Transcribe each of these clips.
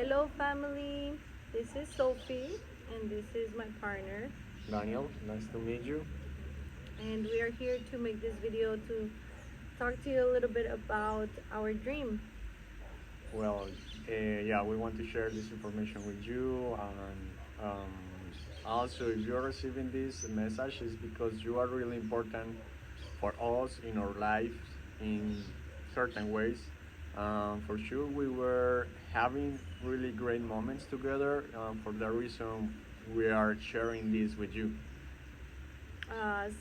Hello, family. This is Sophie, and this is my partner. Daniel, nice to meet you. And we are here to make this video to talk to you a little bit about our dream. Well, yeah, we want to share this information with you, and also, if you are receiving this message, it's because you are really important for us in our lives in certain ways. For sure, we were having really great moments together. For that reason, we are sharing this with you.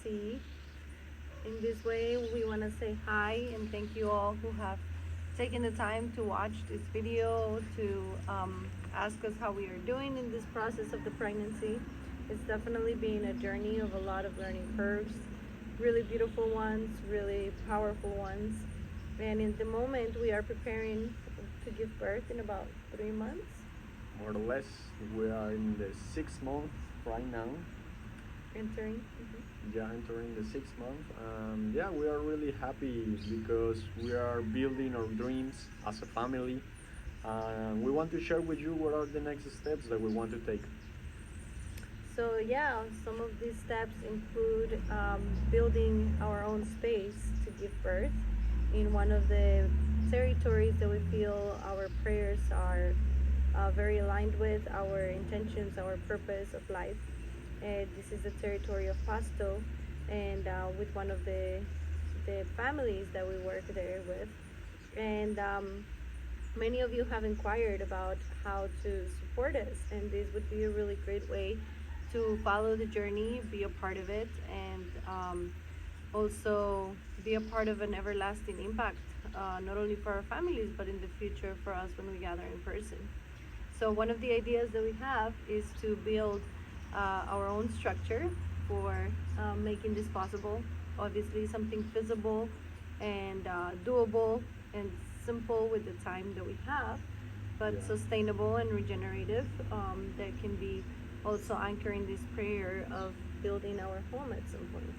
See, in this way, we want to say hi and thank you all who have taken the time to watch this video to ask us how we are doing in this process of the pregnancy. It's definitely been a journey of a lot of learning curves, really beautiful ones, really powerful ones. And in the moment, we are preparing to give birth in about 3 months. More or less, we are in the 6 month right now. Entering. Yeah, entering the 6 month. Yeah, we are really happy because we are building our dreams as a family. We want to share with you what are the next steps that we want to take. So yeah, some of these steps include building our own space to give birth in one of the territories that we feel our prayers are very aligned with, our intentions, our purpose of life. This is the territory of Pasto, and with one of the families that we work there with. And many of you have inquired about how to support us, and this would be a really great way to follow the journey, be a part of it, and also be a part of an everlasting impact, not only for our families, but in the future for us when we gather in person. So one of the ideas that we have is to build our own structure for making this possible. Obviously, something feasible and doable and simple with the time that we have, but Yeah. sustainable and regenerative, that can be also anchoring this prayer of building our home at some point.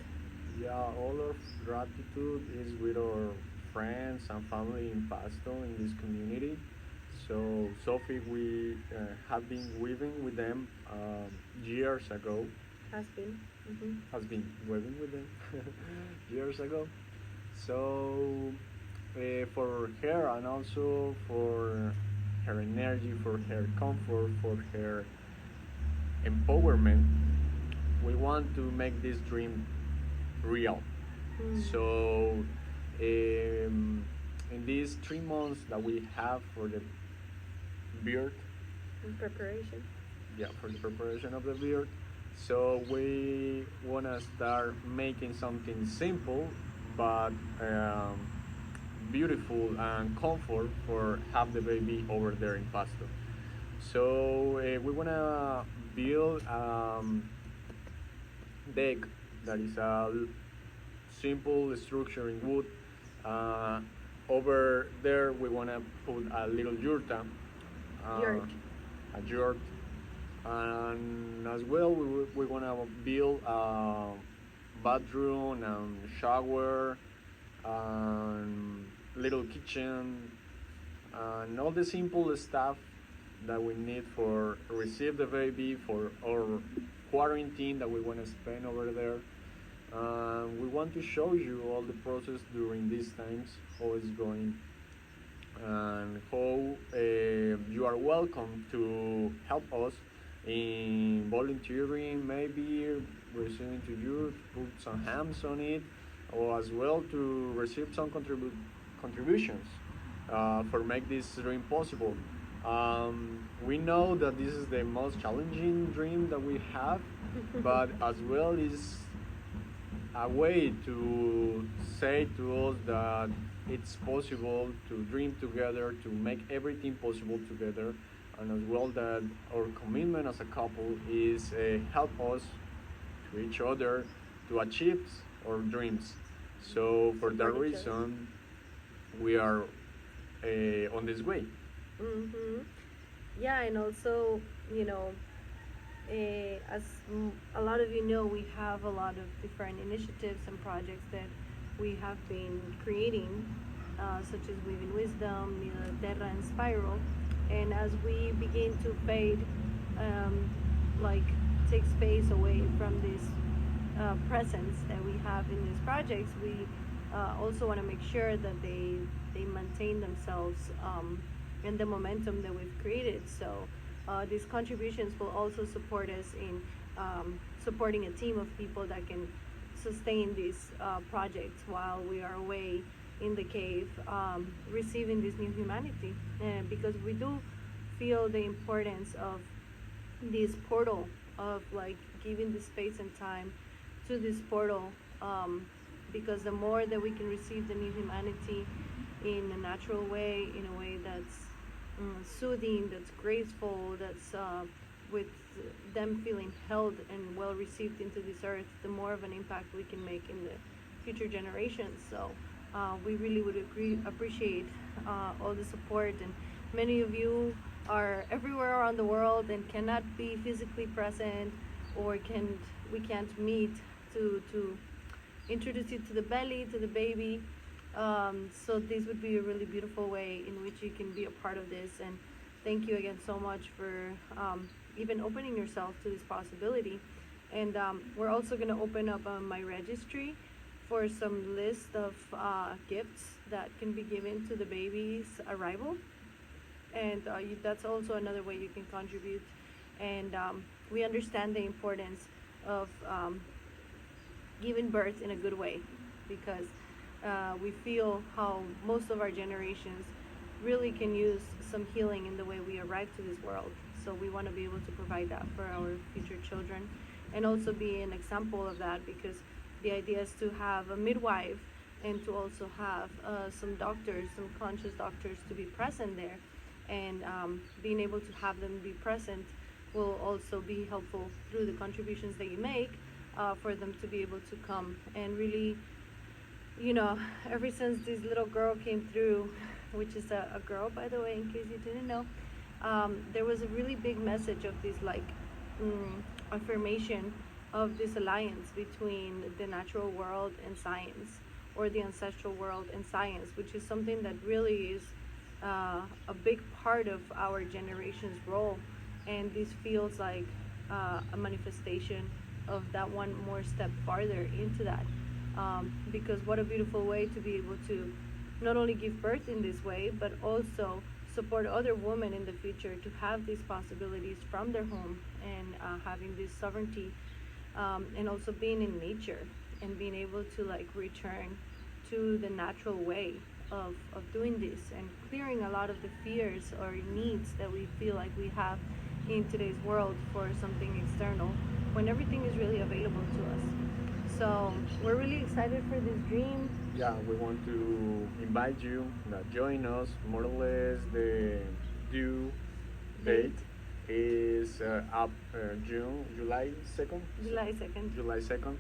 Yeah, all of gratitude is with our friends and family in Pasto in this community. So, Sophie, we have been living with them years ago. Has been. Mm-hmm. Has been living with them years ago. So, for her and also for her energy, for her comfort, for her empowerment, we want to make this dream real. So, in these 3 months that we have for the birth, In preparation. yeah, for the preparation of the birth, so we wanna start making something simple, but beautiful and comfort for have the baby over there in Pasto. So we wanna build deck that is a simple structure in wood. Uh, Over there, we want to put a little yurta, Yurt. a yurt, and as well, we want to build a bathroom and shower, and little kitchen, and all the simple stuff that we need for receive the baby for our quarantine that we want to spend over there. We want to show you all the process during these times, how it's going, and how you are welcome to help us in volunteering, maybe receiving to you, put some hands on it, or as well to receive some contributions for make this dream possible. We know that this is the most challenging dream that we have, but as well is a way to say to us that it's possible to dream together, to make everything possible together, and as well that our commitment as a couple is help us to each other to achieve our dreams. So for that reason, we are on this way. Mm-hmm. Yeah, and also, as a lot of you know, we have a lot of different initiatives and projects that we have been creating, such as Weaving Wisdom, Nina Terra, and Spiral. And as we begin to fade, um, like take space away from this presence that we have in these projects, we also want to make sure that they maintain themselves and the momentum that we've created. So these contributions will also support us in supporting a team of people that can sustain these projects while we are away in the cave, receiving this new humanity. And because we do feel the importance of this portal, of like giving the space and time to this portal, because the more that we can receive the new humanity in a natural way, in a way that's soothing, that's graceful, that's with them feeling held and well received into this earth, the more of an impact we can make in the future generations. So we really would appreciate all the support, and many of you are everywhere around the world and cannot be physically present, or we can't meet to introduce you to the belly, to the baby. So this would be a really beautiful way in which you can be a part of this. And thank you again so much for even opening yourself to this possibility. And we're also going to open up my registry for some list of gifts that can be given to the baby's arrival. And that's also another way you can contribute. And we understand the importance of giving birth in a good way, because we feel how most of our generations really can use some healing in the way we arrive to this world. So we want to be able to provide that for our future children, and also be an example of that, because the idea is to have a midwife and to also have some doctors, some conscious doctors, to be present there. And being able to have them be present will also be helpful through the contributions that you make, for them to be able to come and really, ever since this little girl came through, which is a girl, by the way, in case you didn't know, there was a really big message of this, like, affirmation of this alliance between the natural world and science, or the ancestral world and science, which is something that really is a big part of our generation's role. And this feels like a manifestation of that one more step farther into that. Because what a beautiful way to be able to not only give birth in this way, but also support other women in the future to have these possibilities from their home, and having this sovereignty, and also being in nature and being able to like return to the natural way of doing this, and clearing a lot of the fears or needs that we feel like we have in today's world for something external, when everything is really available to us. So we're really excited for this dream. Yeah, we want to invite you that join us. More or less, the due date is up July 2nd. July 2nd. July 2nd.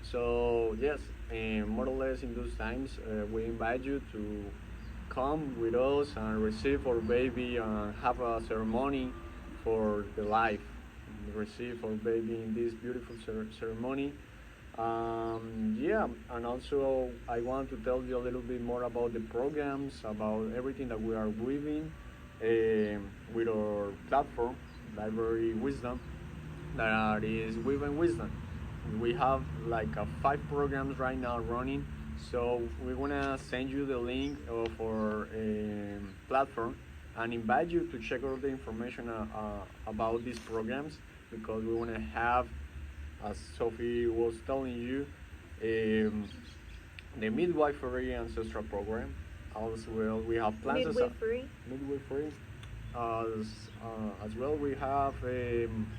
So yes, more or less in those times, we invite you to come with us and receive our baby and have a ceremony for the life. Receive our baby in this beautiful ceremony. Yeah, and also I want to tell you a little bit more about the programs, about everything that we are weaving with our platform, Library Wisdom, that is Weaving Wisdom. We have like 5 programs right now running, so we're gonna send you the link of our platform and invite you to check out the information about these programs, because we want to have, as Sophie was telling you, the midwifery ancestral program. As well, we have plans midwifery. As well, we have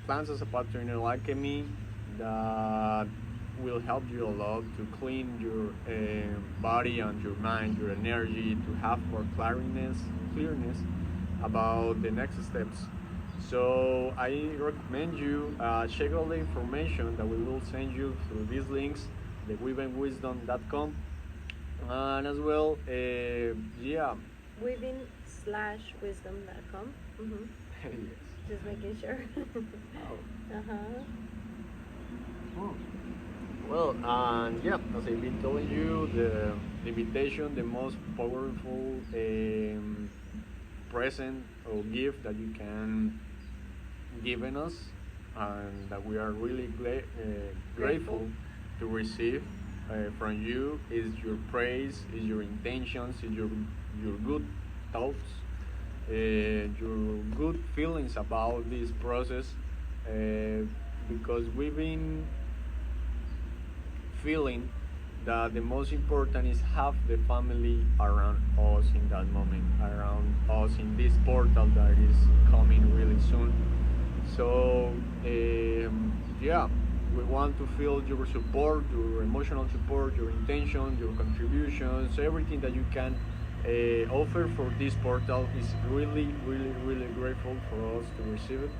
plants as a paternal alchemy that will help you a lot to clean your body and your mind, your energy, to have more clearness about the next steps. So I recommend you check all the information that we will send you through these links, the weavingwisdom.com, and as well, yeah. Weaving/wisdom.com. Mm-hmm. Yes. Just making sure. Uh-huh. Oh. Well, and yeah, as I've been telling you, the invitation, the most powerful present or gift that you can given us, and that we are really Grateful. grateful to receive from you. Is your praise, is your intentions, is your good thoughts, your good feelings about this process, uh, because we've been feeling that the most important is have the family around us in that moment, around us in this portal that is coming really soon. So yeah, we want to feel your support, your emotional support, your intention, your contributions, everything that you can offer for this portal is really, really, really grateful for us to receive it.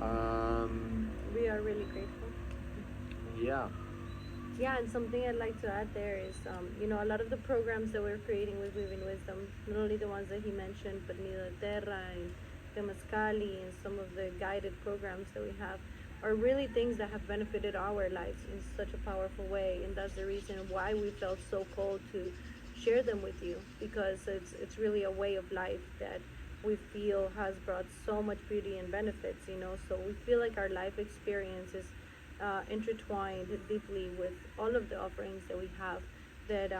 Um, We are really grateful. yeah, Yeah, and something I'd like to add there is, a lot of the programs that we're creating with Weaving Wisdom, not only the ones that he mentioned, but Nido de Terra and Temascali and some of the guided programs that we have, are really things that have benefited our lives in such a powerful way. And that's the reason why we felt so called to share them with you, because it's really a way of life that we feel has brought so much beauty and benefits. So we feel like our life experiences intertwined deeply with all of the offerings that we have, that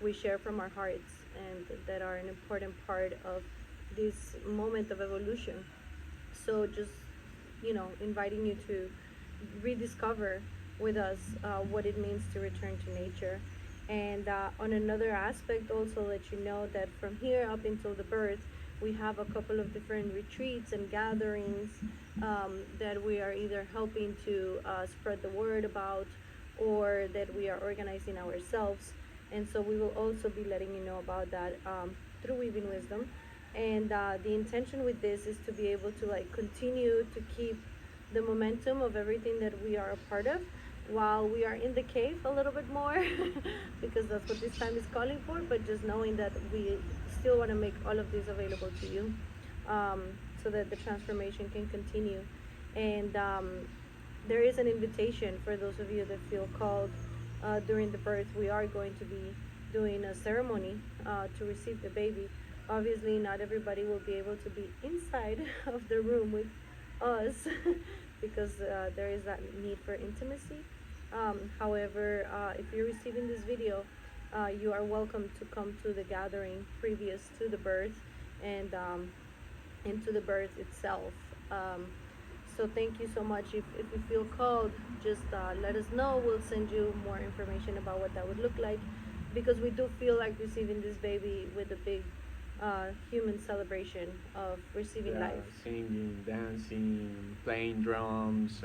we share from our hearts, and that are an important part of this moment of evolution. So just, inviting you to rediscover with us what it means to return to nature. And on another aspect, also let you know that from here up until the birth, we have a couple of different retreats and gatherings that we are either helping to spread the word about, or that we are organizing ourselves. And so we will also be letting you know about that through Weaving Wisdom. And the intention with this is to be able to like continue to keep the momentum of everything that we are a part of, while we are in the cave a little bit more, because that's what this time is calling for. But just knowing that we still want to make all of this available to you, um, so that the transformation can continue. And there is an invitation for those of you that feel called during the birth. We are going to be doing a ceremony to receive the baby. Obviously, not everybody will be able to be inside of the room with us, because there is that need for intimacy. However, if you're receiving this video, you are welcome to come to the gathering previous to the birth, and into the birth itself. So thank you so much. If you feel called, just let us know. We'll send you more information about what that would look like, because we do feel like receiving this baby with a big human celebration of receiving yeah, life. singing, dancing, playing drums,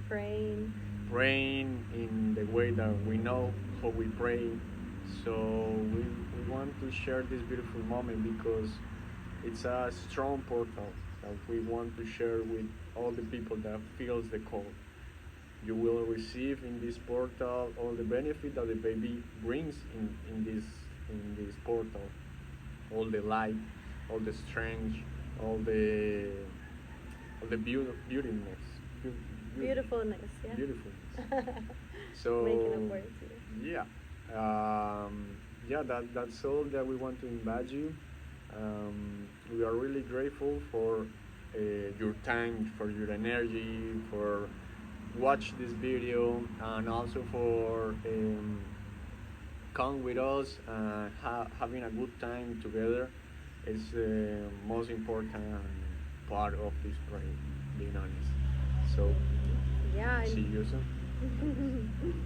Praying. praying in the way that we know how we pray. So we want to share this beautiful moment because it's a strong portal that we want to share with all the people that feels the call. You will receive in this portal all the benefit that the baby brings in this portal, all the light, all the strength, all the all the beautiness, Beautifulness, yeah. beautifulness. So Making up words. yeah, yeah, that's all that we want to invite you. We are really grateful for your time, for your energy, for watch this video, and also for come with us and having a good time together. Is the most important part of this project, being honest. So Yeah, see and you soon.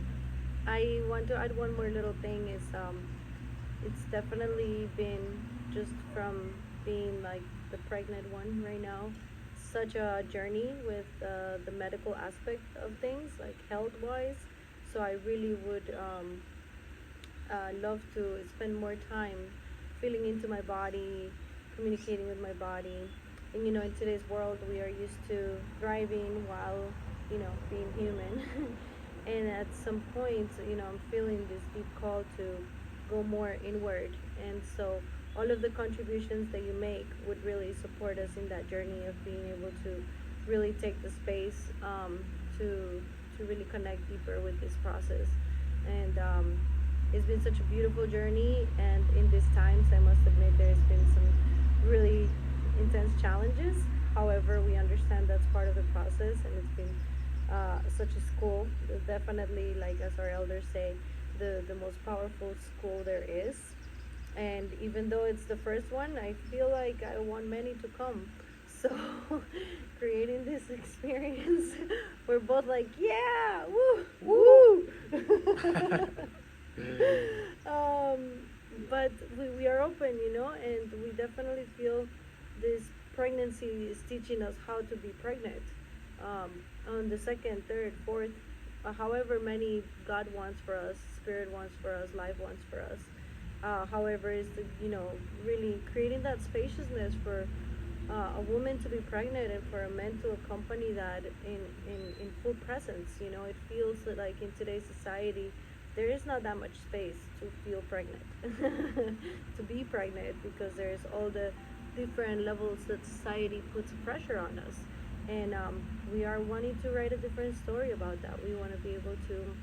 I want to add one more little thing is it's definitely been, just from being like the pregnant one right now, such a journey with the medical aspect of things, like health wise. So I really would love to spend more time feeling into my body, communicating with my body. And in today's world, we are used to thriving while, being human. And at some point, I'm feeling this deep call to go more inward. And so all of the contributions that you make would really support us in that journey of being able to really take the space to really connect deeper with this process. And it's been such a beautiful journey. And in these times, I must admit, there's been some really challenges. However, we understand that's part of the process, and it's been such a school. Definitely, like as our elders say, the most powerful school there is. And even though it's the first one, I feel like I want many to come. So, creating this experience, we're both like, yeah, woo, woo. um, but we are open, and we definitely feel this pregnancy is teaching us how to be pregnant. Um, on the second, third, fourth, however many God wants for us, Spirit wants for us, life wants for us. However, is the really creating that spaciousness for a woman to be pregnant and for a man to accompany that in full presence. It feels that, like, in today's society, there is not that much space to feel pregnant, to be pregnant, because there's all the different levels that society puts pressure on us. And we are wanting to write a different story about that. We want to be able to,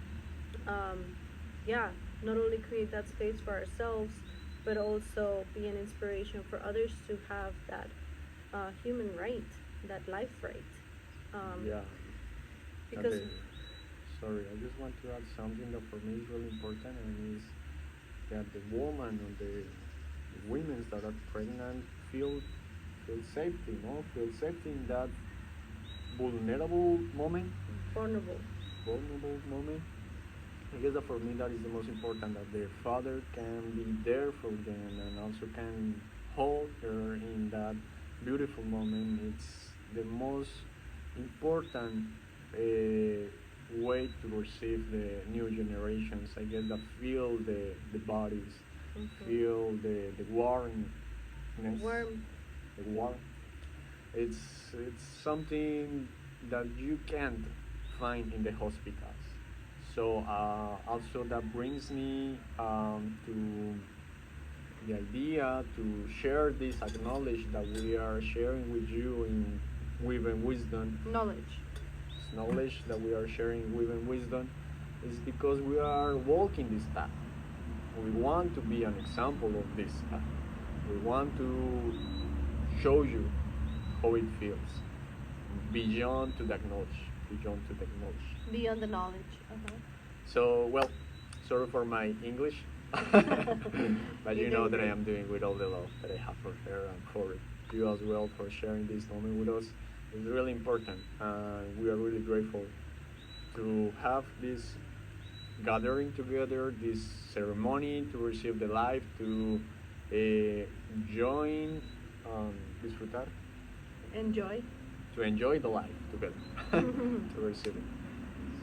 yeah, not only create that space for ourselves, but also be an inspiration for others to have that human right, that life right. Yeah. Because Okay. Sorry, I just want to add something that for me is really important, and is that the woman or the women that are pregnant feel safety, feel safety in that vulnerable moment, vulnerable. vulnerable moment. I guess that for me that is the most important, that their father can be there for them and also can hold her in that beautiful moment. It's the most important way to receive the new generations. I guess that feel the bodies, feel the warmness, Warm. the warmth. It's something that you can't find in the hospitals. So also that brings me to the idea to share this acknowledge that we are sharing with you in Woven Wisdom. Knowledge. This knowledge that we are sharing Woven Wisdom is because we are walking this path. We want to be an example of this path. We want to show you how it feels beyond to the acknowledge, beyond to the acknowledge. Beyond the knowledge. So, well, sorry for my English, but you know that I am doing with all the love that I have for her and for you as well for sharing this moment with us. It's really important, and we are really grateful to have this gathering together, this ceremony to receive the life, to join, disfrutar, Enjoy. to enjoy the life together, to receive it.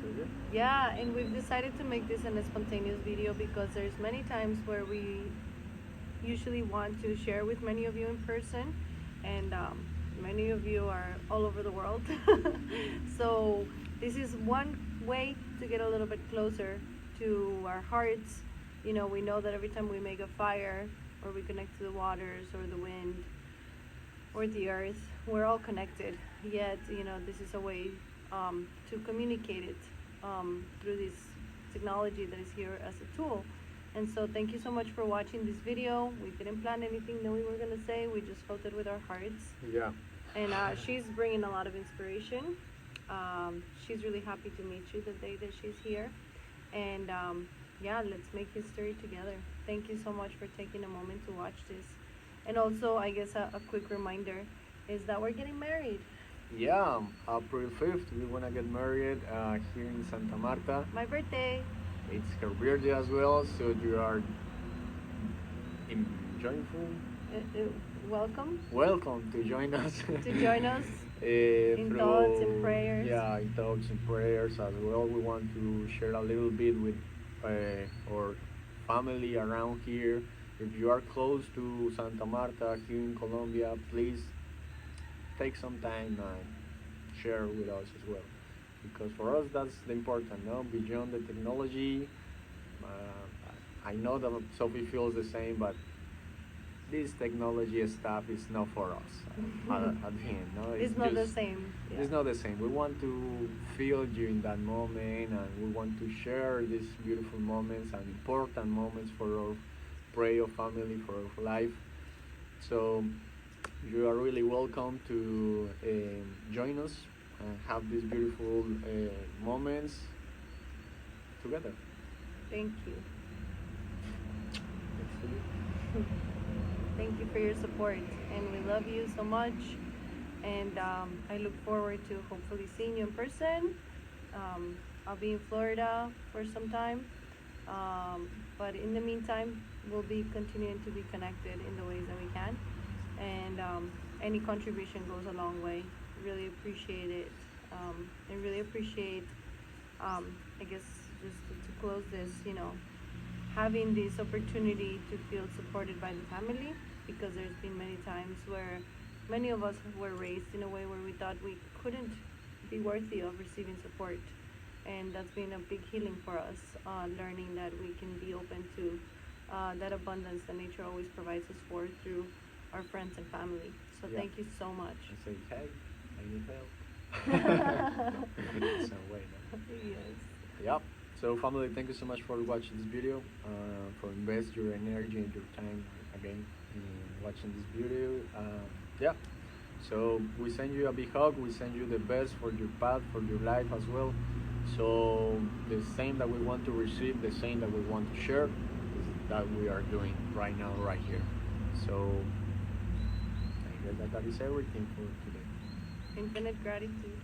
So yeah. Yeah, and we've decided to make this in a spontaneous video because there's many times where we usually want to share with many of you in person, and many of you are all over the world. So this is one way to get a little bit closer to our hearts. We know that every time we make a fire, or we connect to the waters or the wind or the earth, we're all connected. Yet, this is a way to communicate it through this technology that is here as a tool. And so thank you so much for watching this video. We didn't plan anything that we were going to say. We just felt it with our hearts. Yeah. And she's bringing a lot of inspiration. She's really happy to meet you the day that she's here. And yeah, let's make history together. Thank you so much for taking a moment to watch this. And also, I guess a quick reminder is that we're getting married. Yeah, April 5th, we want to get married here in Santa Marta. My birthday. It's her birthday as well, so you are joyful. Welcome. Welcome to join us. To join us in thoughts and prayers. Yeah, in thoughts and prayers as well. We want to share a little bit with our family around here. If you are close to Santa Marta here in Colombia, please take some time and share with us as well. Because for us, that's the important, no? Beyond the technology, I know that Sophie feels the same, but this technology stuff is not for us at the end. No? It's not the same. Yeah. It's not the same. We want to feel during that moment, and we want to share these beautiful moments and important moments for our prayer family, for our life. So You are really welcome to join us and have these beautiful moments together. Thank you. Thanks to you. Thank you for your support, and we love you so much. And I look forward to hopefully seeing you in person. I'll be in Florida for some time, but in the meantime, we'll be continuing to be connected in the ways that we can. And any contribution goes a long way. Really appreciate it, and really appreciate. I guess just to close this, having this opportunity to feel supported by the family, because there's been many times where many of us were raised in a way where we thought we couldn't be worthy of receiving support, and that's been a big healing for us, learning that we can be open to that abundance that nature always provides us for through our friends and family. So Yeah. thank you so much. And say, hey, I need help. In some way, no? Yes. Yep. So family, thank you so much for watching this video, for invest your energy and your time again in watching this video. Yeah. So we send you a big hug. We send you the best for your path, for your life as well. So the same that we want to receive, the same that we want to share, is that we are doing right now, right here. So I guess that is everything for today. Infinite gratitude.